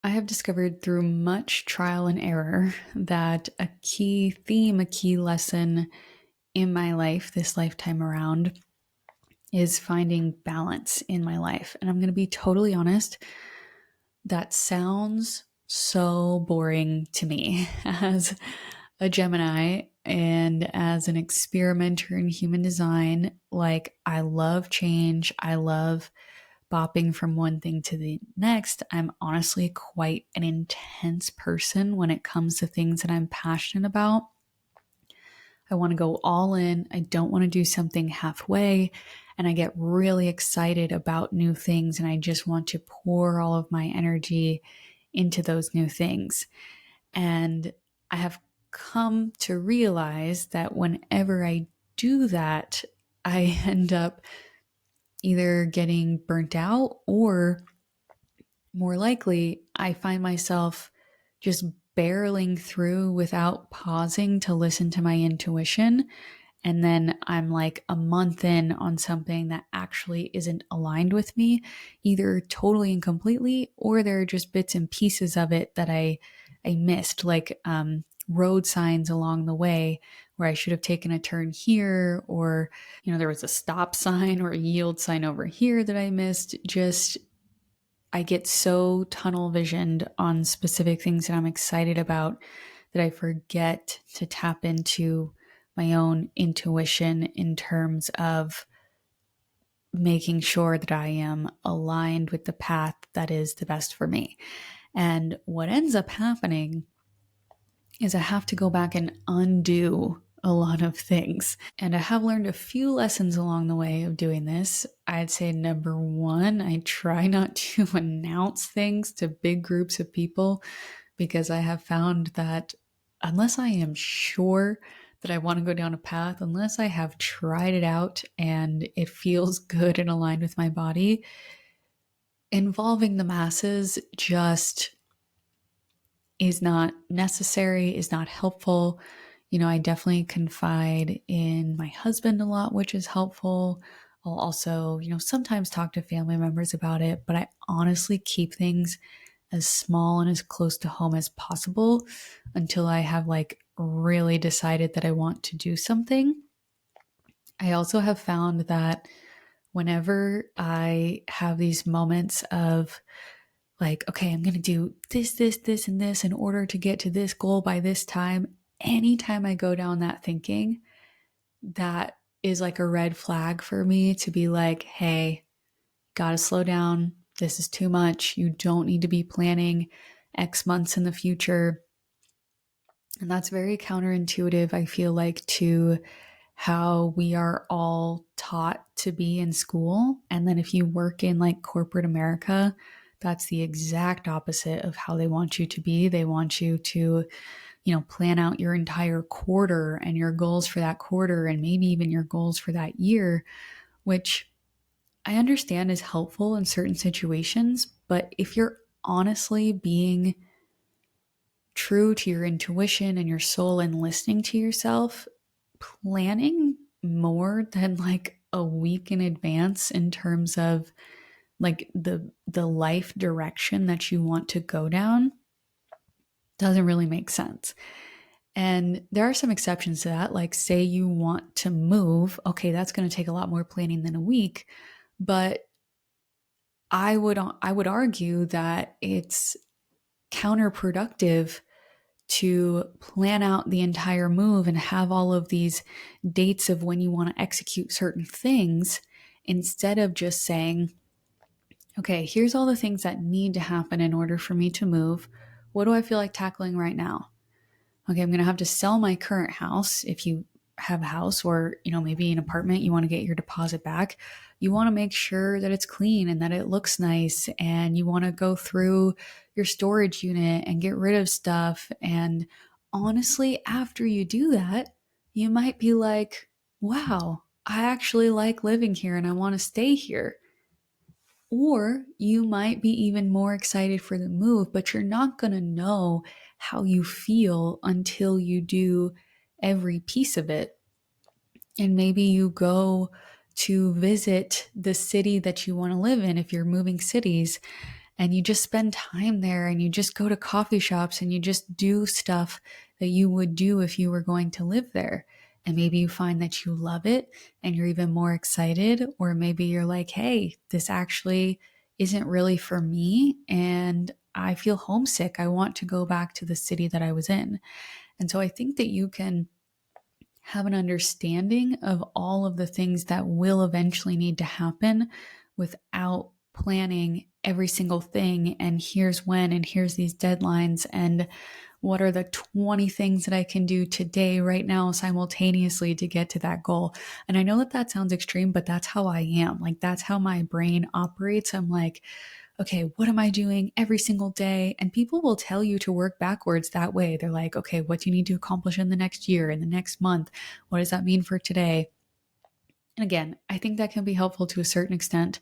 I have discovered through much trial and error that a key theme, a key lesson in my life this lifetime around is finding balance in my life. And I'm going to be totally honest, that sounds so boring to me as a Gemini and as an experimenter in human design. Like, I love change. I love bopping from one thing to the next. I'm honestly quite an intense person when it comes to things that I'm passionate about. I want to go all in. I don't want to do something halfway. And I get really excited about new things and I just want to pour all of my energy into those new things. And I have come to realize that whenever I do that, I end up either getting burnt out or more likely, I find myself just barreling through without pausing to listen to my intuition. And then I'm like a month in on something that actually isn't aligned with me, either totally and completely, or there are just bits and pieces of it that I missed, like road signs along the way where I should have taken a turn here, or, there was a stop sign or a yield sign over here that I missed. Just I get so tunnel visioned on specific things that I'm excited about that I forget to tap into my own intuition in terms of making sure that I am aligned with the path that is the best for me. And what ends up happening is I have to go back and undo a lot of things. And I have learned a few lessons along the way of doing this. I'd say number one, I try not to announce things to big groups of people because I have found that unless I am sure that I want to go down a path, unless I have tried it out and it feels good and aligned with my body, involving the masses just is not necessary, is not helpful. I definitely confide in my husband a lot, which is helpful. I'll also, sometimes talk to family members about it, but I honestly keep things as small and as close to home as possible until I have like really decided that I want to do something. I also have found that whenever I have these moments of like, okay, I'm going to do this, and this in order to get to this goal by this time. Anytime I go down that thinking, that is like a red flag for me to be like, hey, gotta slow down. This is too much. You don't need to be planning X months in the future. And that's very counterintuitive, I feel like, to how we are all taught to be in school. And then if you work in like corporate America, that's the exact opposite of how they want you to be. They want you to, plan out your entire quarter and your goals for that quarter and maybe even your goals for that year, which I understand is helpful in certain situations. But if you're honestly being true to your intuition and your soul and listening to yourself, planning more than like a week in advance in terms of like the life direction that you want to go down doesn't really make sense. And there are some exceptions to that, like say you want to move, okay, that's going to take a lot more planning than a week, but I would argue that it's counterproductive to plan out the entire move and have all of these dates of when you want to execute certain things instead of just saying, okay, here's all the things that need to happen in order for me to move. What do I feel like tackling right now? Okay, I'm going to have to sell my current house. If you have a house or, maybe an apartment, you want to get your deposit back. You want to make sure that it's clean and that it looks nice. And you want to go through your storage unit and get rid of stuff. And honestly, after you do that, you might be like, wow, I actually like living here and I want to stay here. Or you might be even more excited for the move, but you're not going to know how you feel until you do every piece of it. And maybe you go to visit the city that you want to live in if you're moving cities. and you just spend time there and you just go to coffee shops and you just do stuff that you would do if you were going to live there. And maybe you find that you love it and you're even more excited, or maybe you're like, hey, this actually isn't really for me and I feel homesick. I want to go back to the city that I was in. And so I think that you can have an understanding of all of the things that will eventually need to happen without planning every single thing. And here's when, and here's these deadlines, and what are the 20 things that I can do today, right now, simultaneously to get to that goal. And I know that that sounds extreme, but that's how I am. Like, that's how my brain operates. I'm like, okay, what am I doing every single day? And people will tell you to work backwards that way. They're like, okay, what do you need to accomplish in the next year, in the next month? What does that mean for today? And again, I think that can be helpful to a certain extent.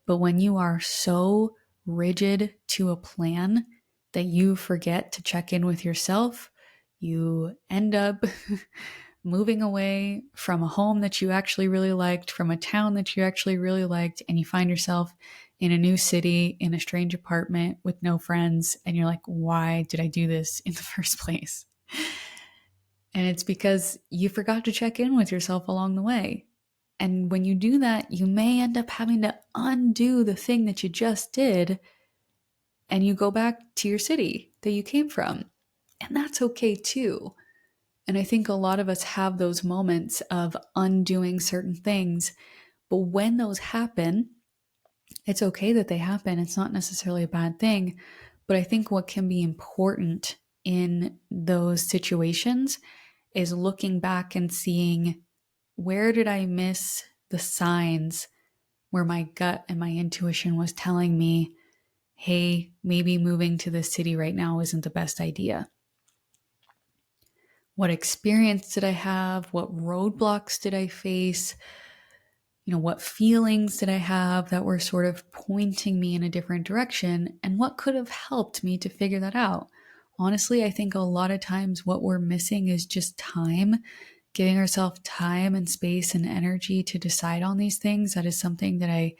But when you are so rigid to a plan that you forget to check in with yourself, you end up moving away from a home that you actually really liked, from a town that you actually really liked, and you find yourself in a new city, in a strange apartment with no friends, and you're like, why did I do this in the first place? And it's because you forgot to check in with yourself along the way. And when you do that, you may end up having to undo the thing that you just did, and you go back to your city that you came from. And that's okay too. And I think a lot of us have those moments of undoing certain things. But when those happen, it's okay that they happen. It's not necessarily a bad thing. But I think what can be important in those situations is looking back and seeing, where did I miss the signs where my gut and my intuition was telling me, hey, maybe moving to this city right now isn't the best idea? What experience did I have? What roadblocks did I face? What feelings did I have that were sort of pointing me in a different direction? And what could have helped me to figure that out? Honestly, I think a lot of times what we're missing is just time, giving ourselves time and space and energy to decide on these things. That is something that I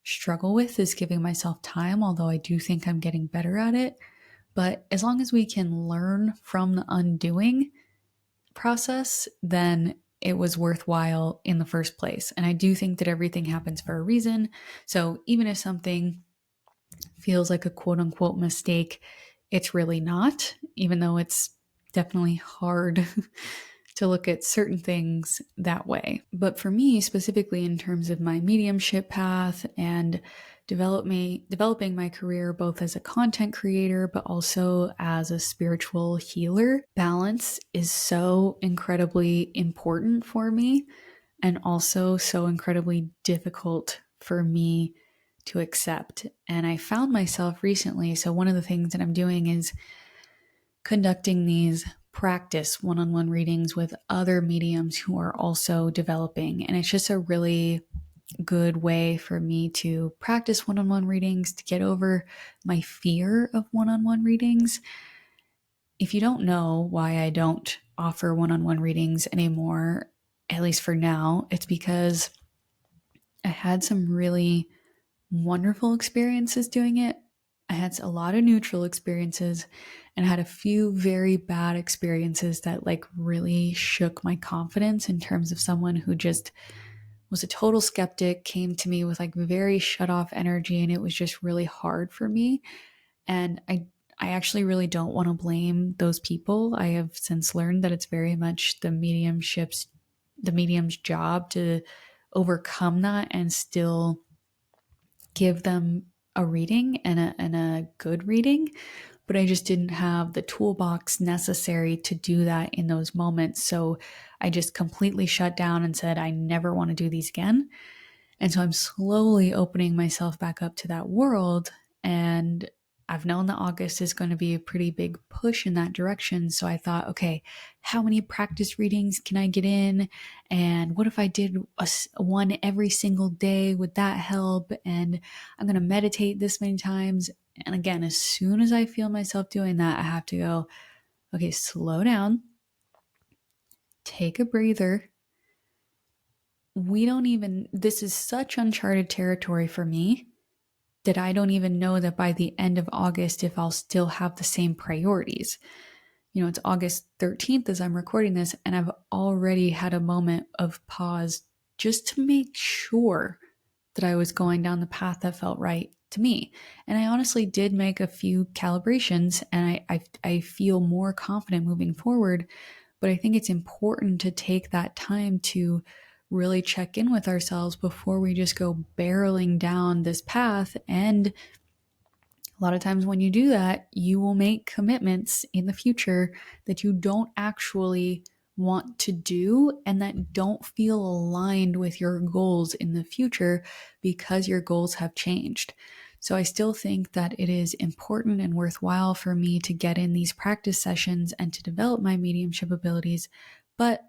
struggle with, is giving myself time, although I do think I'm getting better at it. But as long as we can learn from the undoing process, then it was worthwhile in the first place. And I do think that everything happens for a reason. So even if something feels like a quote unquote mistake, it's really not, even though it's definitely hard to look at certain things that way. But for me, specifically in terms of my mediumship path and developing my career both as a content creator but also as a spiritual healer, balance is so incredibly important for me, and also so incredibly difficult for me to accept. And I found myself recently, so one of the things that I'm doing is conducting these practice one-on-one readings with other mediums who are also developing. And it's just a really good way for me to practice one-on-one readings, to get over my fear of one-on-one readings. If you don't know why I don't offer one-on-one readings anymore, at least for now, it's because I had some really wonderful experiences doing it. I had a lot of neutral experiences, and I had a few very bad experiences that like really shook my confidence, in terms of someone who just was a total skeptic, came to me with like very shut off energy, and it was just really hard for me. And I actually really don't want to blame those people. I have since learned that it's very much the medium's job to overcome that and still give them a reading and a good reading. But I just didn't have the toolbox necessary to do that in those moments. So I just completely shut down and said, I never want to do these again. And so I'm slowly opening myself back up to that world. And I've known that August is going to be a pretty big push in that direction. So I thought, okay, how many practice readings can I get in? And what if I did one every single day? Would that help? And I'm going to meditate this many times. And again, as soon as I feel myself doing that, I have to go, okay, slow down, take a breather. This is such uncharted territory for me that I don't even know that by the end of August if I'll still have the same priorities. It's August 13th as I'm recording this, and I've already had a moment of pause just to make sure that I was going down the path that felt right to me. And I honestly did make a few calibrations, and I feel more confident moving forward. But I think it's important to take that time to really check in with ourselves before we just go barreling down this path. And a lot of times when you do that, you will make commitments in the future that you don't actually want to do and that don't feel aligned with your goals in the future because your goals have changed. So I still think that it is important and worthwhile for me to get in these practice sessions and to develop my mediumship abilities, but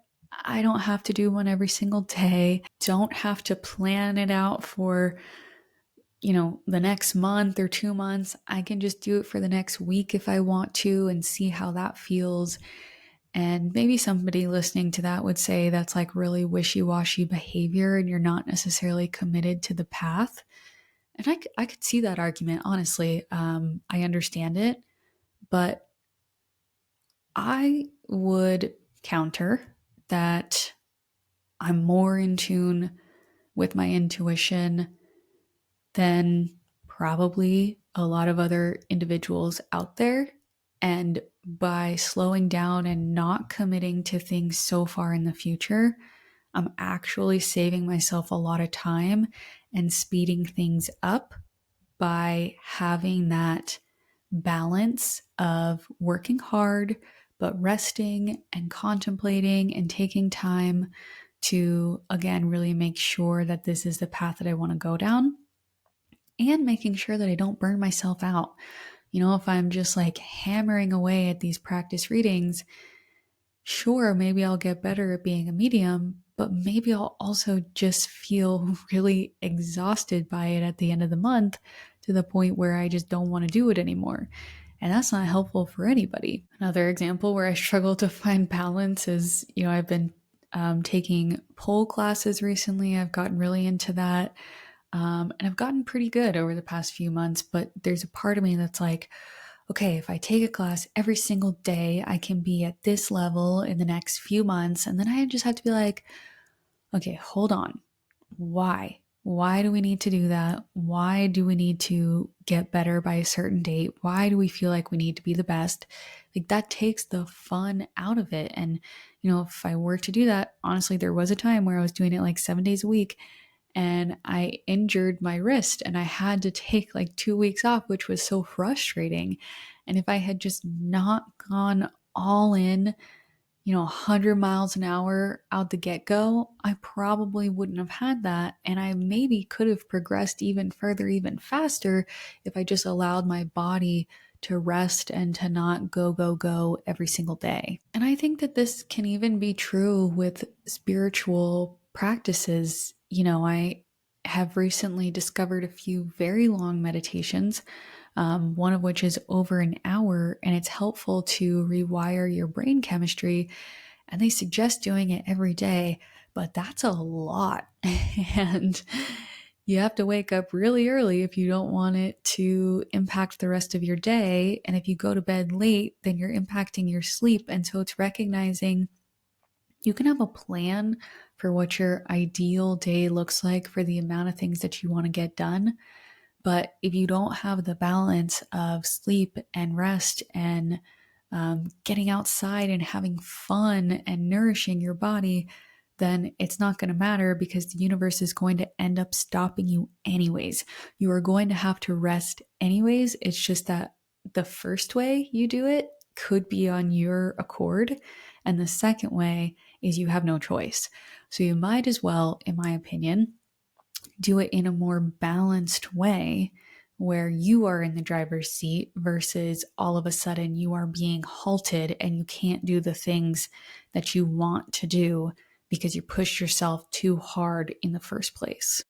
I don't have to do one every single day. Don't have to plan it out for the next month or 2 months. I can just do it for the next week if I want to and see how that feels. And maybe somebody listening to that would say that's like really wishy-washy behavior and you're not necessarily committed to the path. And I could see that argument, honestly. I understand it, but I would counter that I'm more in tune with my intuition than probably a lot of other individuals out there. And by slowing down and not committing to things so far in the future, I'm actually saving myself a lot of time and speeding things up by having that balance of working hard, but resting and contemplating and taking time to, again, really make sure that this is the path that I want to go down and making sure that I don't burn myself out. If I'm just like hammering away at these practice readings, sure, maybe I'll get better at being a medium, but maybe I'll also just feel really exhausted by it at the end of the month to the point where I just don't want to do it anymore. And that's not helpful for anybody. Another example where I struggle to find balance is, I've been taking pole classes recently. I've gotten really into that. And I've gotten pretty good over the past few months, but there's a part of me that's like, okay, if I take a class every single day, I can be at this level in the next few months. And then I just have to be like, okay, hold on. Why? Why do we need to do that? Why do we need to get better by a certain date? Why do we feel like we need to be the best? Like that takes the fun out of it. And, if I were to do that, honestly, there was a time where I was doing it like 7 days a week and I injured my wrist and I had to take like 2 weeks off, which was so frustrating. And if I had just not gone all in, 100 miles an hour out the get-go, I probably wouldn't have had that. And I maybe could have progressed even further, even faster if I just allowed my body to rest and to not go every single day. And I think that this can even be true with spiritual practices. I have recently discovered a few very long meditations, one of which is over an hour, and it's helpful to rewire your brain chemistry. And they suggest doing it every day, but that's a lot. And you have to wake up really early if you don't want it to impact the rest of your day. And if you go to bed late, then you're impacting your sleep. And so it's recognizing you can have a plan for what your ideal day looks like for the amount of things that you want to get done. But if you don't have the balance of sleep and rest and getting outside and having fun and nourishing your body, then it's not going to matter because the universe is going to end up stopping you anyways. You are going to have to rest anyways. It's just that the first way you do it could be on your accord. And the second way is you have no choice. So you might as well, in my opinion, do it in a more balanced way where you are in the driver's seat versus all of a sudden you are being halted and you can't do the things that you want to do because you pushed yourself too hard in the first place.